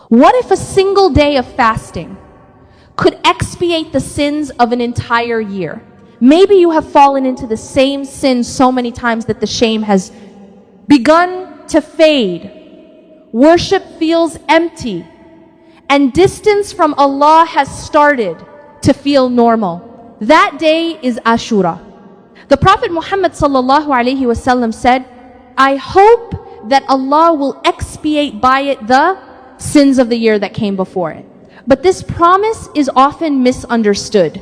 What if a single day of fasting could expiate the sins of an entire year? Maybe you have fallen into the same sin so many times that the shame has begun to fade. Worship feels empty, and distance from Allah has started to feel normal. That day is Ashura. The Prophet Muhammad sallallahu alaihi wasallam said, I hope that Allah will expiate by it the sins of the year that came before it. But this promise is often misunderstood.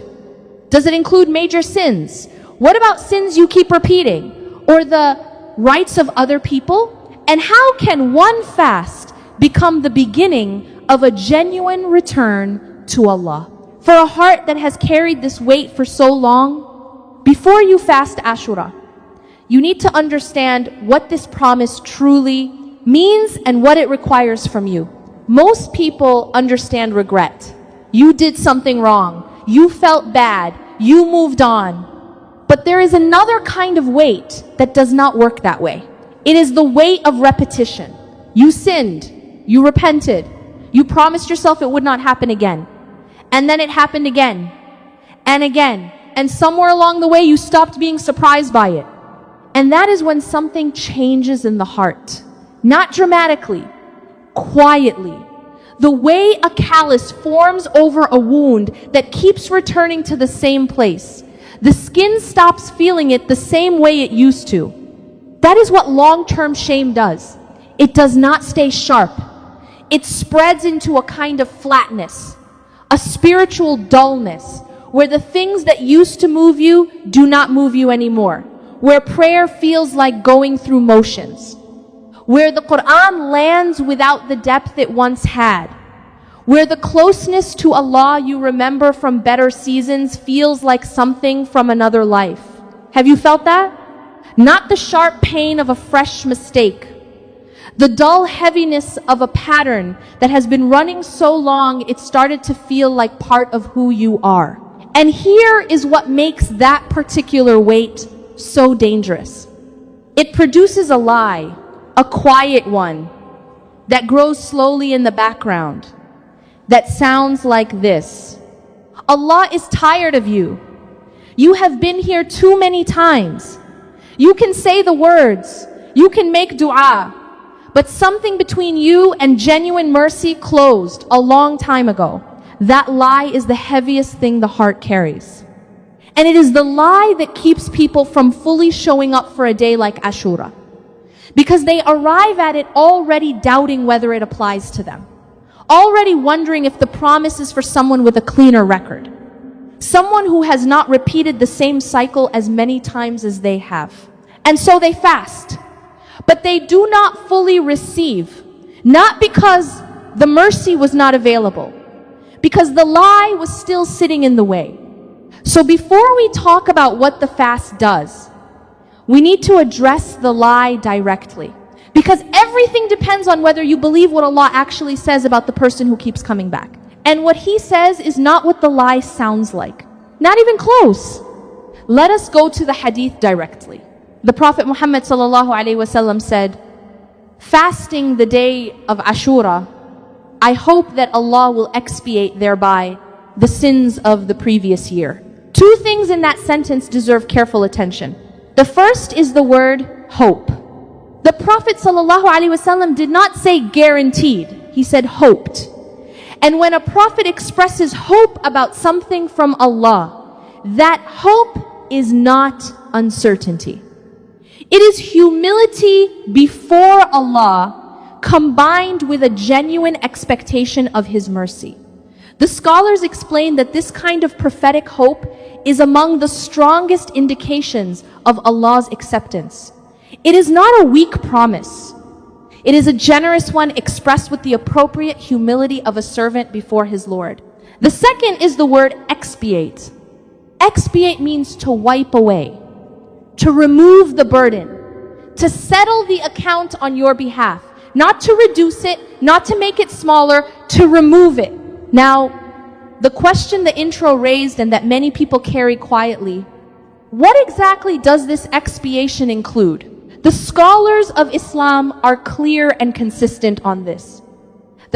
Does it include major sins? What about sins you keep repeating? Or the rights of other people? And how can one fast become the beginning of a genuine return to Allah? For a heart that has carried this weight for so long, before you fast Ashura, you need to understand what this promise truly means and what it requires from you. Most people understand regret. You did something wrong. You felt bad. You moved on. But there is another kind of weight that does not work that way. It is the weight of repetition. You sinned. You repented. You promised yourself it would not happen again. And then it happened again and again. And somewhere along the way, you stopped being surprised by it. And that is when something changes in the heart. Not dramatically, quietly. The way a callus forms over a wound that keeps returning to the same place. The skin stops feeling it the same way it used to. That is what long-term shame does. It does not stay sharp. It spreads into a kind of flatness, a spiritual dullness, where the things that used to move you do not move you anymore, where prayer feels like going through motions, where the Quran lands without the depth it once had, where the closeness to Allah you remember from better seasons feels like something from another life. Have you felt that? Not the sharp pain of a fresh mistake, the dull heaviness of a pattern that has been running so long it started to feel like part of who you are. And here is what makes that particular weight so dangerous. It produces a lie, a quiet one, that grows slowly in the background, that sounds like this. Allah is tired of you. You have been here too many times. You can say the words, you can make dua, but something between you and genuine mercy closed a long time ago. That lie is the heaviest thing the heart carries. And it is the lie that keeps people from fully showing up for a day like Ashura. Because they arrive at it already doubting whether it applies to them. Already wondering if the promise is for someone with a cleaner record. Someone who has not repeated the same cycle as many times as they have. And so they fast. But they do not fully receive. Not because the mercy was not available. Because the lie was still sitting in the way. So before we talk about what the fast does, we need to address the lie directly. Because everything depends on whether you believe what Allah actually says about the person who keeps coming back. And what He says is not what the lie sounds like. Not even close. Let us go to the hadith directly. The Prophet Muhammad sallallahu alaihi wasallam said, fasting the day of Ashura, I hope that Allah will expiate thereby the sins of the previous year. Two things in that sentence deserve careful attention. The first is the word hope. The Prophet ﷺ did not say guaranteed. He said hoped. And when a prophet expresses hope about something from Allah, that hope is not uncertainty. It is humility before Allah combined with a genuine expectation of His mercy. The scholars explain that this kind of prophetic hope is among the strongest indications of Allah's acceptance. It is not a weak promise. It is a generous one expressed with the appropriate humility of a servant before his Lord. The second is the word expiate. Expiate means to wipe away, to remove the burden, to settle the account on your behalf, not to reduce it, not to make it smaller, to remove it. Now, the question the intro raised and that many people carry quietly, what exactly does this expiation include? The scholars of Islam are clear and consistent on this.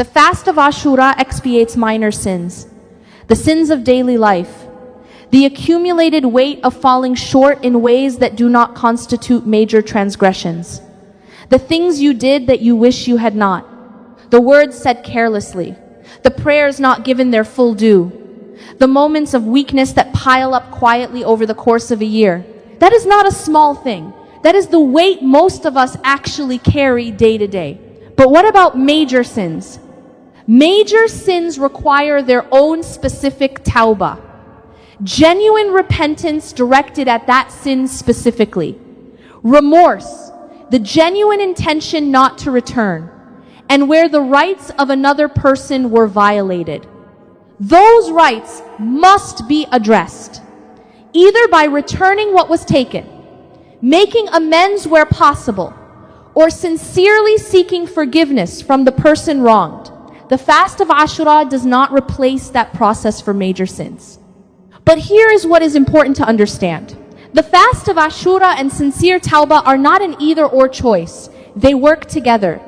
The fast of Ashura expiates minor sins, the sins of daily life, the accumulated weight of falling short in ways that do not constitute major transgressions, the things you did that you wish you had not, the words said carelessly, the prayers not given their full due, the moments of weakness that pile up quietly over the course of a year. That is not a small thing. That is the weight most of us actually carry day to day. But what about major sins? Major sins require their own specific tawbah. Genuine repentance directed at that sin specifically. Remorse, the genuine intention not to return, and where the rights of another person were violated. Those rights must be addressed, either by returning what was taken, making amends where possible, or sincerely seeking forgiveness from the person wronged. The fast of Ashura does not replace that process for major sins. But here is what is important to understand. The fast of Ashura and sincere tawbah are not an either-or choice. They work together.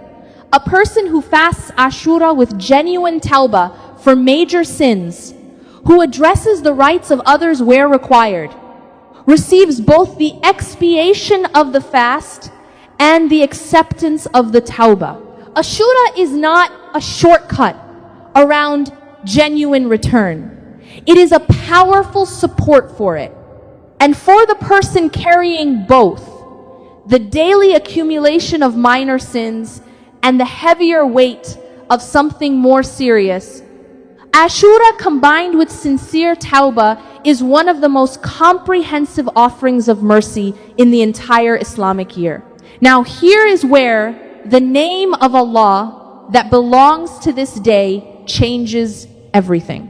A person who fasts Ashura with genuine tawbah for major sins, who addresses the rights of others where required, receives both the expiation of the fast and the acceptance of the tawbah. Ashura is not a shortcut around genuine return. It is a powerful support for it. And for the person carrying both, the daily accumulation of minor sins and the heavier weight of something more serious, Ashura combined with sincere tawbah is one of the most comprehensive offerings of mercy in the entire Islamic year. Now here is where the name of Allah that belongs to this day changes everything.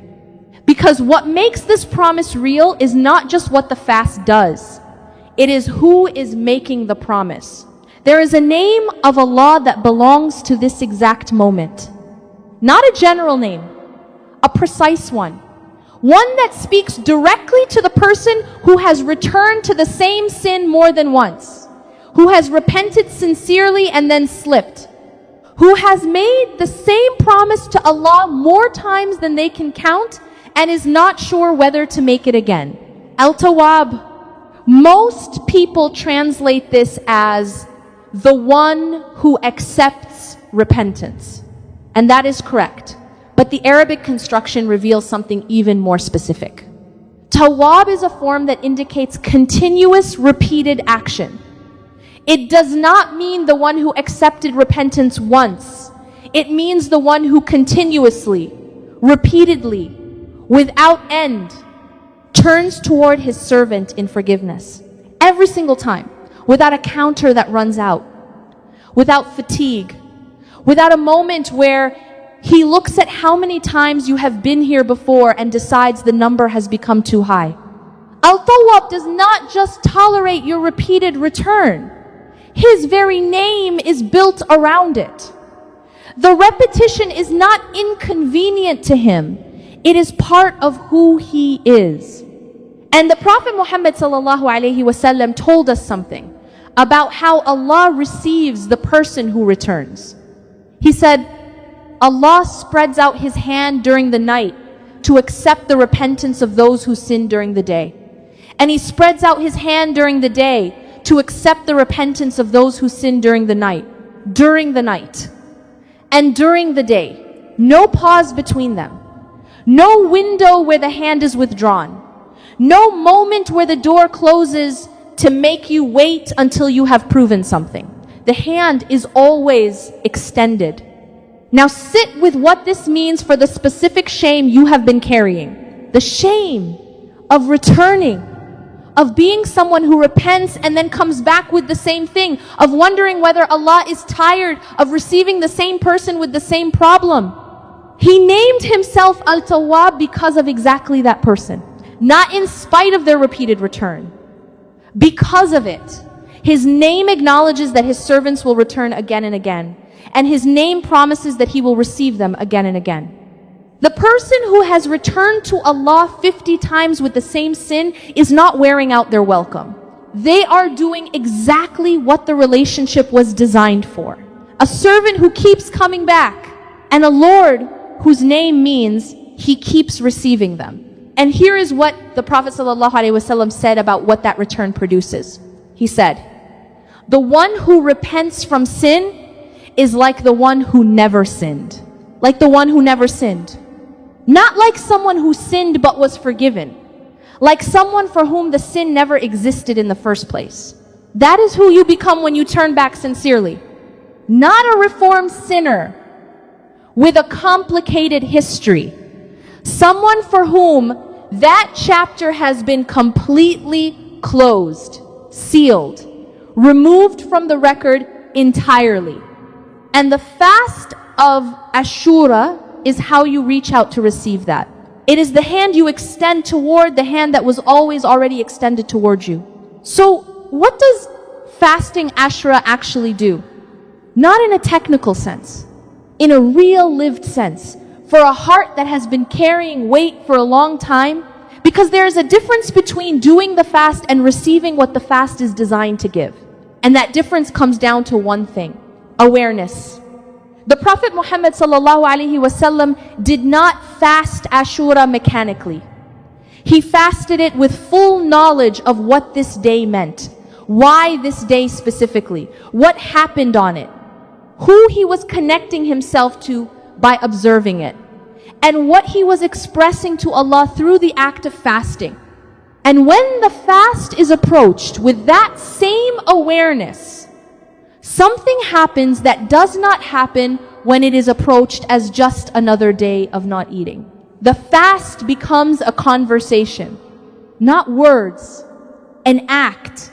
Because what makes this promise real is not just what the fast does. It is who is making the promise. There is a name of Allah that belongs to this exact moment. Not a general name, a precise one. One that speaks directly to the person who has returned to the same sin more than once, who has repented sincerely and then slipped, who has made the same promise to Allah more times than they can count and is not sure whether to make it again. Al-Tawwab. Most people translate this as the one who accepts repentance. And that is correct. But the Arabic construction reveals something even more specific. Tawwab is a form that indicates continuous, repeated action. It does not mean the one who accepted repentance once. It means the one who continuously, repeatedly, without end, turns toward his servant in forgiveness. Every single time, without a counter that runs out, without fatigue, without a moment where he looks at how many times you have been here before and decides the number has become too high. Al-Tawwab does not just tolerate your repeated return. His very name is built around it. The repetition is not inconvenient to him. It is part of who he is. And the Prophet Muhammad ﷺ told us something about how Allah receives the person who returns. He said, Allah spreads out his hand during the night to accept the repentance of those who sin during the day. And he spreads out his hand during the day to accept the repentance of those who sin during the night. During the night. And during the day. No pause between them. No window where the hand is withdrawn. No moment where the door closes to make you wait until you have proven something. The hand is always extended. Now sit with what this means for the specific shame you have been carrying. The shame of returning, of being someone who repents and then comes back with the same thing, of wondering whether Allah is tired of receiving the same person with the same problem. He named himself Al-Tawwab because of exactly that person. Not in spite of their repeated return. Because of it. His name acknowledges that his servants will return again and again. And his name promises that he will receive them again and again. The person who has returned to Allah 50 times with the same sin is not wearing out their welcome. They are doing exactly what the relationship was designed for. A servant who keeps coming back and a Lord whose name means He keeps receiving them. And here is what the Prophet ﷺ said about what that return produces. He said, the one who repents from sin is like the one who never sinned. Like the one who never sinned. Not like someone who sinned but was forgiven. Like someone for whom the sin never existed in the first place. That is who you become when you turn back sincerely. Not a reformed sinner with a complicated history. Someone for whom that chapter has been completely closed, sealed, removed from the record entirely. And the fast of Ashura is how you reach out to receive that. It is the hand you extend toward the hand that was always already extended towards you. So what does fasting Ashura actually do? Not in a technical sense, in a real lived sense, for a heart that has been carrying weight for a long time, because there is a difference between doing the fast and receiving what the fast is designed to give. And that difference comes down to one thing: awareness. The Prophet Muhammad ﷺ did not fast Ashura mechanically. He fasted it with full knowledge of what this day meant, why this day specifically, what happened on it, who he was connecting himself to by observing it, and what he was expressing to Allah through the act of fasting. And when the fast is approached with that same awareness, something happens that does not happen when it is approached as just another day of not eating. The fast becomes a conversation, not words, an act,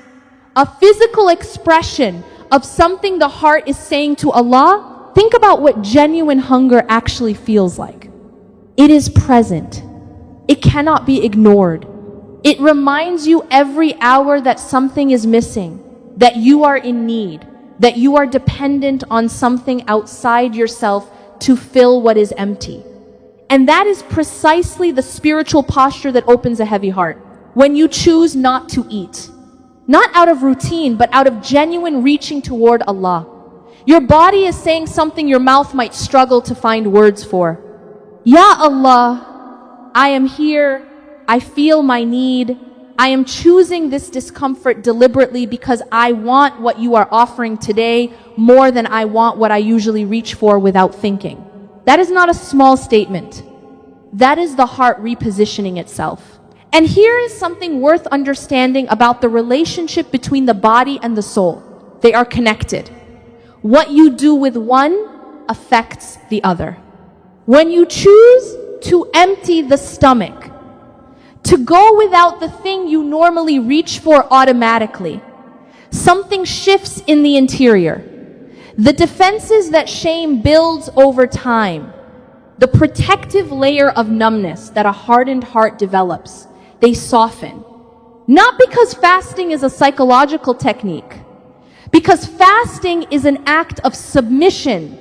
a physical expression of something the heart is saying to Allah. Think about what genuine hunger actually feels like. It is present. It cannot be ignored. It reminds you every hour that something is missing, that you are in need, that you are dependent on something outside yourself to fill what is empty. And that is precisely the spiritual posture that opens a heavy heart. When you choose not to eat, not out of routine, but out of genuine reaching toward Allah. Your body is saying something your mouth might struggle to find words for. Ya Allah, I am here. I feel my need. I am choosing this discomfort deliberately because I want what you are offering today more than I want what I usually reach for without thinking. That is not a small statement. That is the heart repositioning itself. And here is something worth understanding about the relationship between the body and the soul. They are connected. What you do with one affects the other. When you choose to empty the stomach, to go without the thing you normally reach for automatically, something shifts in the interior. The defenses that shame builds over time, the protective layer of numbness that a hardened heart develops, they soften. Not because fasting is a psychological technique, because fasting is an act of submission,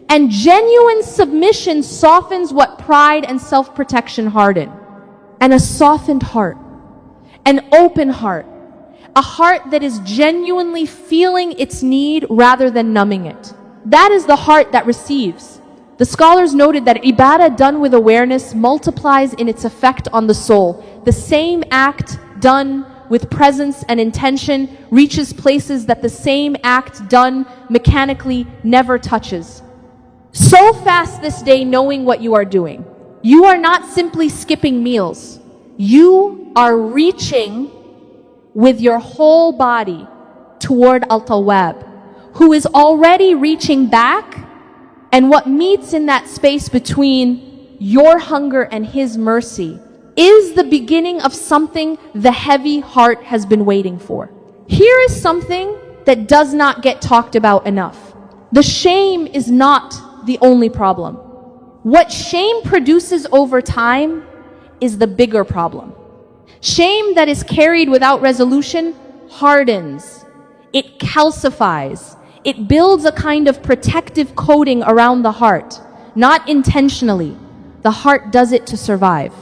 and genuine submission softens what pride and self-protection harden. And a softened heart, an open heart, a heart that is genuinely feeling its need rather than numbing it. That is the heart that receives. The scholars noted that ibadah done with awareness multiplies in its effect on the soul. The same act done with presence and intention reaches places that the same act done mechanically never touches. So fast this day knowing what you are doing. You are not simply skipping meals. You are reaching with your whole body toward Al-Tawwab, who is already reaching back, and what meets in that space between your hunger and His mercy is the beginning of something the heavy heart has been waiting for. Here is something that does not get talked about enough. The shame is not the only problem. What shame produces over time is the bigger problem. Shame that is carried without resolution hardens. It calcifies. It builds a kind of protective coating around the heart. Not intentionally. The heart does it to survive.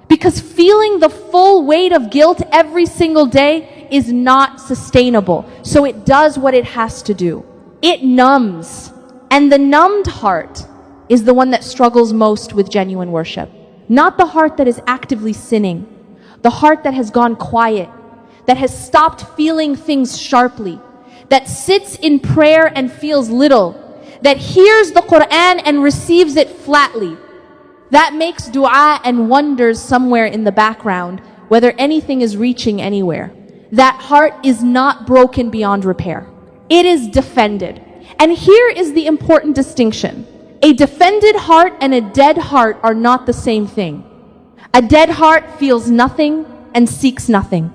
Because feeling the full weight of guilt every single day is not sustainable. So it does what it has to do. It numbs. And the numbed heart is the one that struggles most with genuine worship. Not the heart that is actively sinning, the heart that has gone quiet, that has stopped feeling things sharply, that sits in prayer and feels little, that hears the Quran and receives it flatly, that makes dua and wonders somewhere in the background, whether anything is reaching anywhere. That heart is not broken beyond repair. It is defended. And here is the important distinction. A defended heart and a dead heart are not the same thing. A dead heart feels nothing and seeks nothing.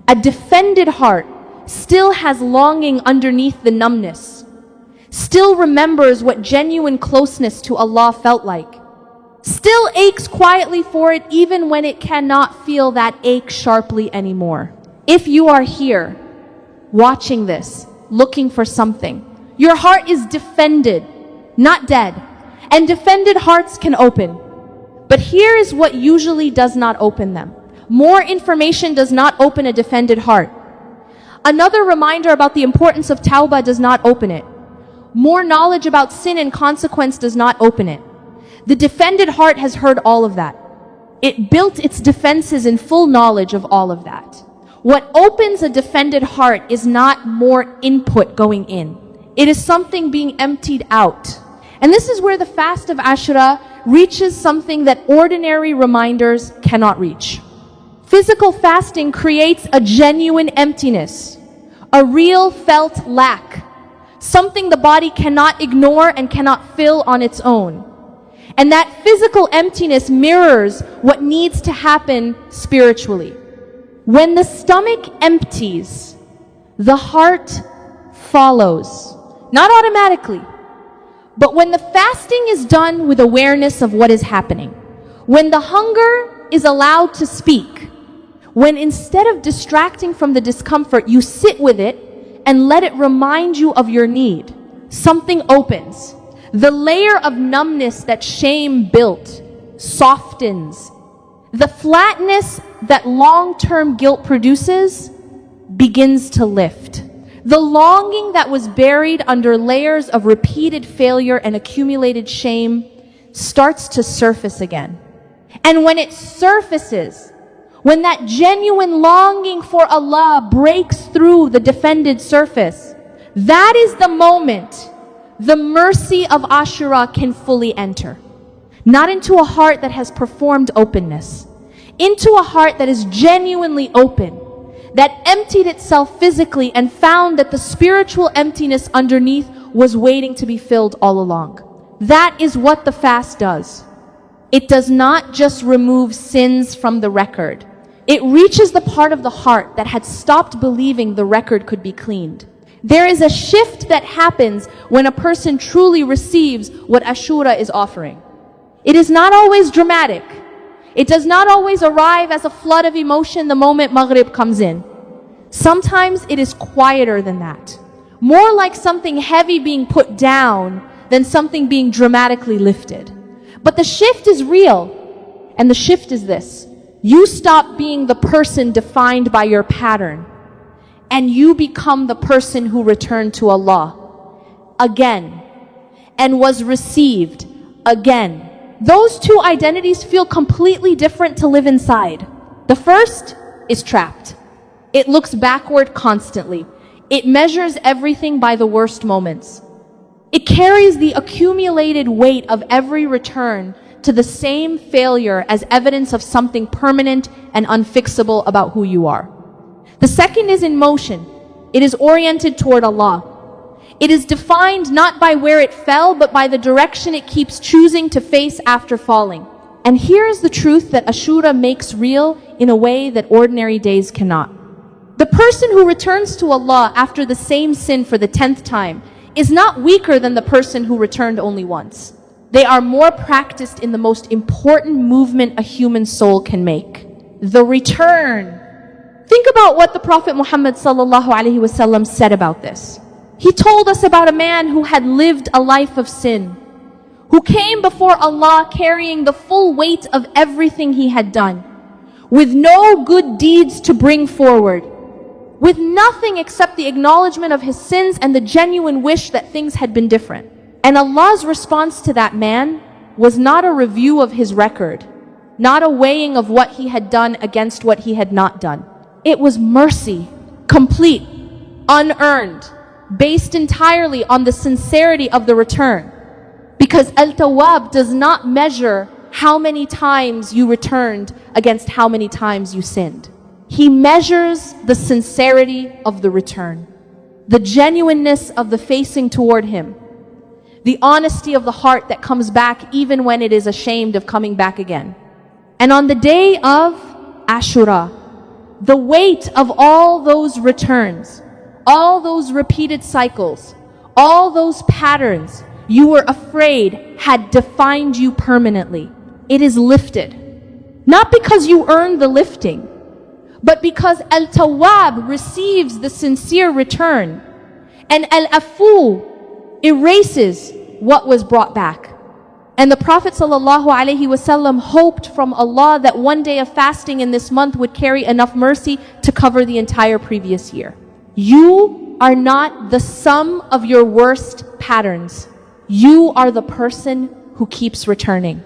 A defended heart still has longing underneath the numbness, still remembers what genuine closeness to Allah felt like, still aches quietly for it even when it cannot feel that ache sharply anymore. If you are here, watching this, looking for something, your heart is defended, not dead. And defended hearts can open. But here is what usually does not open them. More information does not open a defended heart. Another reminder about the importance of tawbah does not open it. More knowledge about sin and consequence does not open it. The defended heart has heard all of that. It built its defenses in full knowledge of all of that. What opens a defended heart is not more input going in. It is something being emptied out. And this is where the fast of Ashura reaches something that ordinary reminders cannot reach. Physical fasting creates a genuine emptiness, a real felt lack, something the body cannot ignore and cannot fill on its own. And that physical emptiness mirrors what needs to happen spiritually. When the stomach empties, the heart follows. Not automatically, but when the fasting is done with awareness of what is happening, when the hunger is allowed to speak, when instead of distracting from the discomfort, you sit with it and let it remind you of your need, something opens. The layer of numbness that shame built softens. The flatness that long-term guilt produces begins to lift. The longing that was buried under layers of repeated failure and accumulated shame starts to surface again. And when it surfaces, when that genuine longing for Allah breaks through the defended surface, that is the moment the mercy of Ashura can fully enter. Not into a heart that has performed openness, into a heart that is genuinely open, that emptied itself physically and found that the spiritual emptiness underneath was waiting to be filled all along. That is what the fast does. It does not just remove sins from the record. It reaches the part of the heart that had stopped believing the record could be cleaned. There is a shift that happens when a person truly receives what Ashura is offering. It is not always dramatic. It does not always arrive as a flood of emotion the moment Maghrib comes in. Sometimes it is quieter than that. More like something heavy being put down than something being dramatically lifted. But the shift is real. And the shift is this. You stop being the person defined by your pattern. And you become the person who returned to Allah again and was received again. Those two identities feel completely different to live inside. The first is trapped. It looks backward constantly. It measures everything by the worst moments. It carries the accumulated weight of every return to the same failure as evidence of something permanent and unfixable about who you are. The second is in motion. It is oriented toward Allah. It is defined not by where it fell, but by the direction it keeps choosing to face after falling. And here is the truth that Ashura makes real in a way that ordinary days cannot. The person who returns to Allah after the same sin for the 10th time is not weaker than the person who returned only once. They are more practiced in the most important movement a human soul can make. The return. Think about what the Prophet Muhammad ﷺ said about this. He told us about a man who had lived a life of sin, who came before Allah carrying the full weight of everything he had done, with no good deeds to bring forward, with nothing except the acknowledgement of his sins and the genuine wish that things had been different. And Allah's response to that man was not a review of his record, not a weighing of what he had done against what he had not done. It was mercy, complete, unearned, based entirely on the sincerity of the return. Because Al-Tawwab does not measure how many times you returned against how many times you sinned. He measures the sincerity of the return, the genuineness of the facing toward Him, the honesty of the heart that comes back even when it is ashamed of coming back again. And on the day of Ashura, the weight of all those returns, all those repeated cycles, all those patterns you were afraid had defined you permanently, it is lifted. Not because you earned the lifting, but because Al-Tawwab receives the sincere return, and Al-Afu erases what was brought back. And the Prophet ﷺ hoped from Allah that one day of fasting in this month would carry enough mercy to cover the entire previous year. You are not the sum of your worst patterns. You are the person who keeps returning.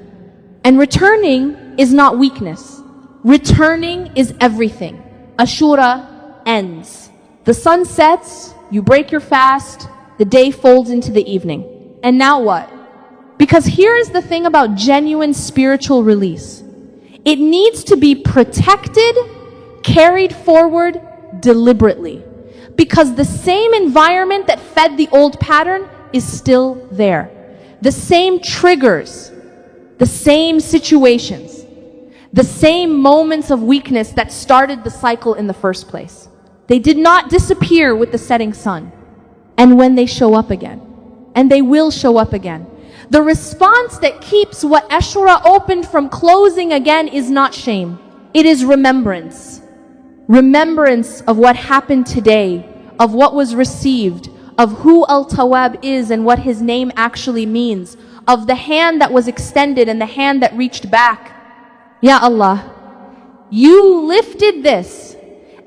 And returning is not weakness. Returning is everything. Ashura ends. The sun sets, you break your fast, the day folds into the evening. And now what? Because here is the thing about genuine spiritual release. It needs to be protected, carried forward deliberately. Because the same environment that fed the old pattern is still there. The same triggers, the same situations, the same moments of weakness that started the cycle in the first place. They did not disappear with the setting sun. And when they show up again, and they will show up again, the response that keeps what Ashura opened from closing again is not shame. It is remembrance. Remembrance of what happened today, of what was received, of who Al-Tawwab is and what His name actually means, of the hand that was extended and the hand that reached back. Ya Allah, You lifted this,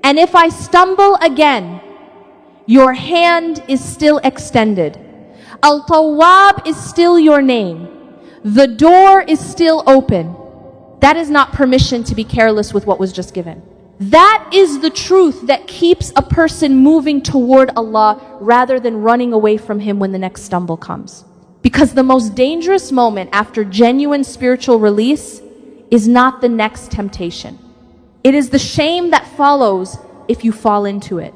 and if I stumble again, Your hand is still extended. Al-Tawwab is still Your name. The door is still open. That is not permission to be careless with what was just given. That is the truth that keeps a person moving toward Allah rather than running away from Him when the next stumble comes. Because the most dangerous moment after genuine spiritual release is not the next temptation. It is the shame that follows if you fall into it.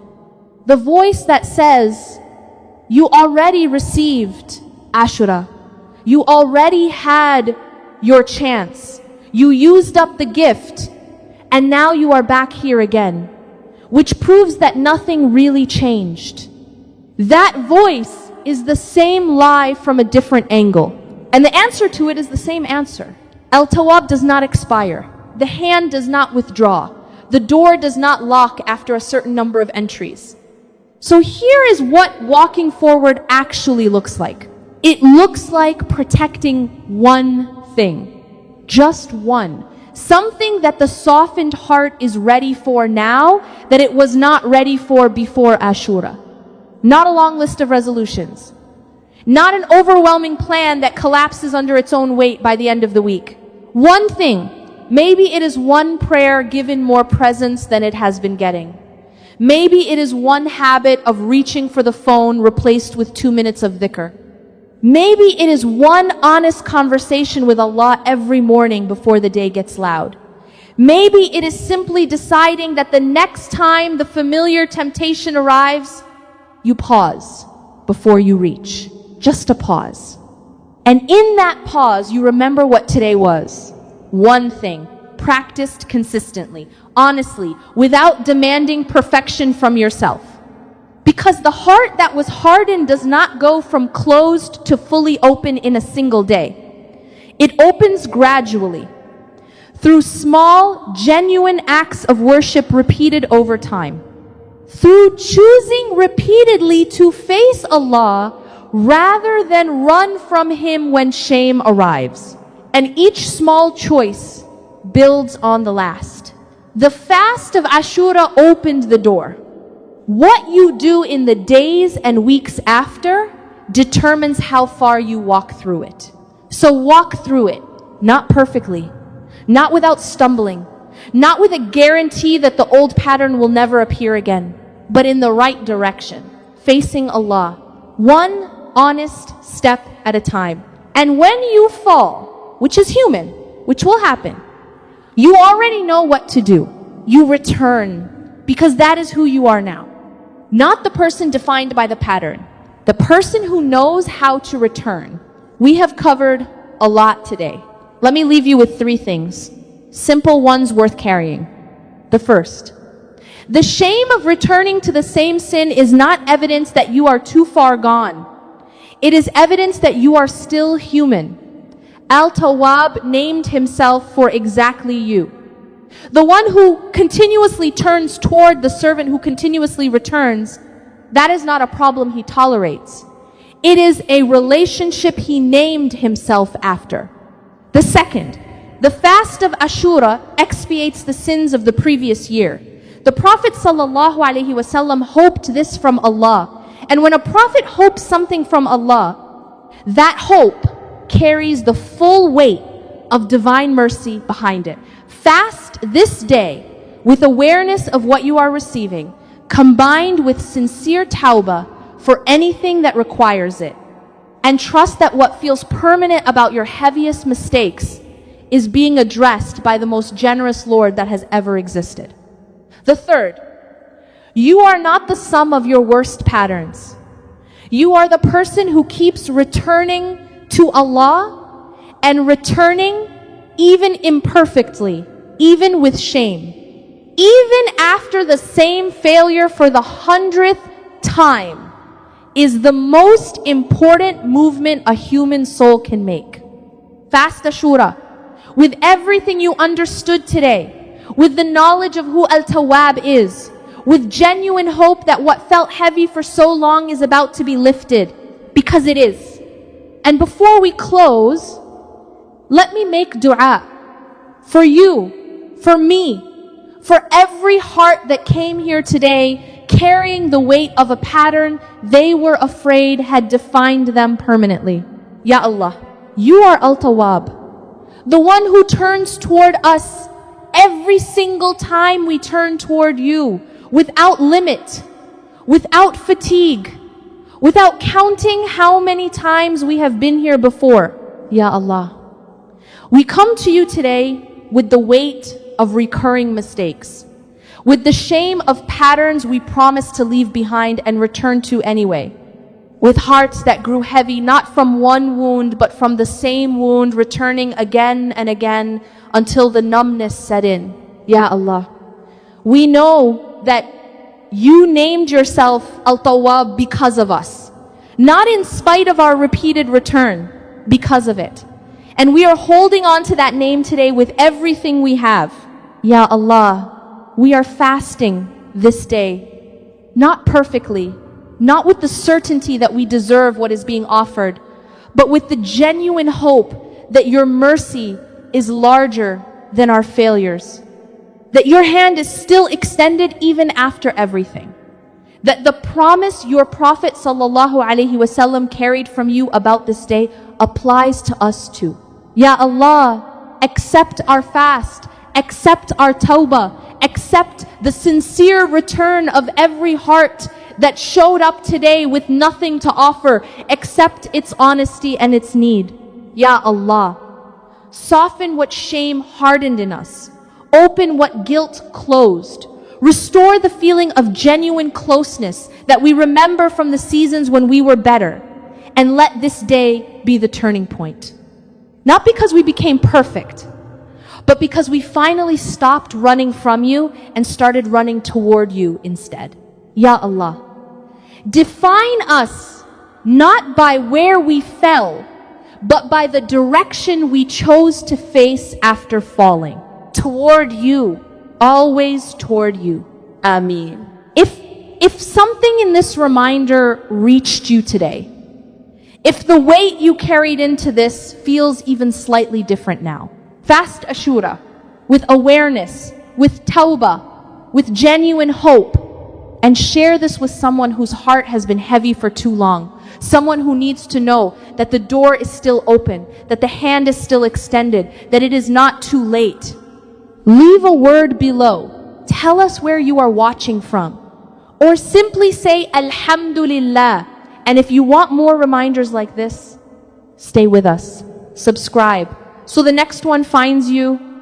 The voice that says, you already received Ashura. You already had your chance. You used up the gift. And now you are back here again. Which proves that nothing really changed. That voice is the same lie from a different angle. And the answer to it is the same answer. Al-Tawwab does not expire. The hand does not withdraw. The door does not lock after a certain number of entries. So here is what walking forward actually looks like. It looks like protecting one thing. Just one. Something that the softened heart is ready for now that it was not ready for before Ashura. Not a long list of resolutions. Not an overwhelming plan that collapses under its own weight by the end of the week. One thing. Maybe it is one prayer given more presence than it has been getting. Maybe it is one habit of reaching for the phone replaced with 2 minutes of dhikr. Maybe it is one honest conversation with Allah every morning before the day gets loud. Maybe it is simply deciding that the next time the familiar temptation arrives, you pause before you reach. Just a pause. And in that pause, you remember what today was. One thing, practiced consistently, honestly, without demanding perfection from yourself. Because the heart that was hardened does not go from closed to fully open in a single day. It opens gradually, through small, genuine acts of worship repeated over time. Through choosing repeatedly to face Allah rather than run from Him when shame arrives. And each small choice builds on the last. The fast of Ashura opened the door. What you do in the days and weeks after determines how far you walk through it. So walk through it, not perfectly, not without stumbling, not with a guarantee that the old pattern will never appear again, but in the right direction, facing Allah, one honest step at a time. And when you fall, which is human, which will happen, you already know what to do. You return, because that is who you are now. Not the person defined by the pattern, the person who knows how to return. We have covered a lot today. Let me leave you with 3 things, simple ones worth carrying. The first, the shame of returning to the same sin is not evidence that you are too far gone. It is evidence that you are still human. Al-Tawwab named himself for exactly you. The one who continuously turns toward the servant who continuously returns, that is not a problem he tolerates. It is a relationship he named himself after. The second, the fast of Ashura expiates the sins of the previous year. The Prophet ﷺ hoped this from Allah. And when a prophet hopes something from Allah, that hope carries the full weight of divine mercy behind it. Fast this day with awareness of what you are receiving, combined with sincere tawbah for anything that requires it. And trust that what feels permanent about your heaviest mistakes is being addressed by the most generous Lord that has ever existed. The third, you are not the sum of your worst patterns. You are the person who keeps returning to Allah and returning even imperfectly, even with shame. Even after the same failure for the 100th time is the most important movement a human soul can make. Fast Ashura, with everything you understood today, with the knowledge of who Al-Tawwab is, with genuine hope that what felt heavy for so long is about to be lifted, because it is. And before we close, let me make dua for you, for me, for every heart that came here today carrying the weight of a pattern they were afraid had defined them permanently. Ya Allah, you are Al-Tawwab, the one who turns toward us every single time we turn toward you, without limit, without fatigue, without counting how many times we have been here before. Ya Allah, we come to you today with the weight of recurring mistakes, with the shame of patterns we promised to leave behind and return to anyway, with hearts that grew heavy not from one wound but from the same wound, returning again and again until the numbness set in. Ya Allah, we know that you named yourself Al-Tawwab because of us, not in spite of our repeated return, because of it. And we are holding on to that name today with everything we have. Ya Allah, we are fasting this day, not perfectly, not with the certainty that we deserve what is being offered, but with the genuine hope that your mercy is larger than our failures, that your hand is still extended even after everything, that the promise your Prophet ﷺ carried from you about this day applies to us too. Ya Allah, accept our fast, accept our tawbah, accept the sincere return of every heart that showed up today with nothing to offer except its honesty and its need. Ya Allah, soften what shame hardened in us, open what guilt closed, restore the feeling of genuine closeness that we remember from the seasons when we were better, and let this day be the turning point. Not because we became perfect, but because we finally stopped running from you and started running toward you instead. Ya Allah, define us not by where we fell, but by the direction we chose to face after falling. Toward you, always toward you. Ameen. If something in this reminder reached you today, if the weight you carried into this feels even slightly different now, fast Ashura, with awareness, with tawbah, with genuine hope, and share this with someone whose heart has been heavy for too long. Someone who needs to know that the door is still open, that the hand is still extended, that it is not too late. Leave a word below. Tell us where you are watching from. Or simply say Alhamdulillah. And if you want more reminders like this, stay with us. Subscribe so the next one finds you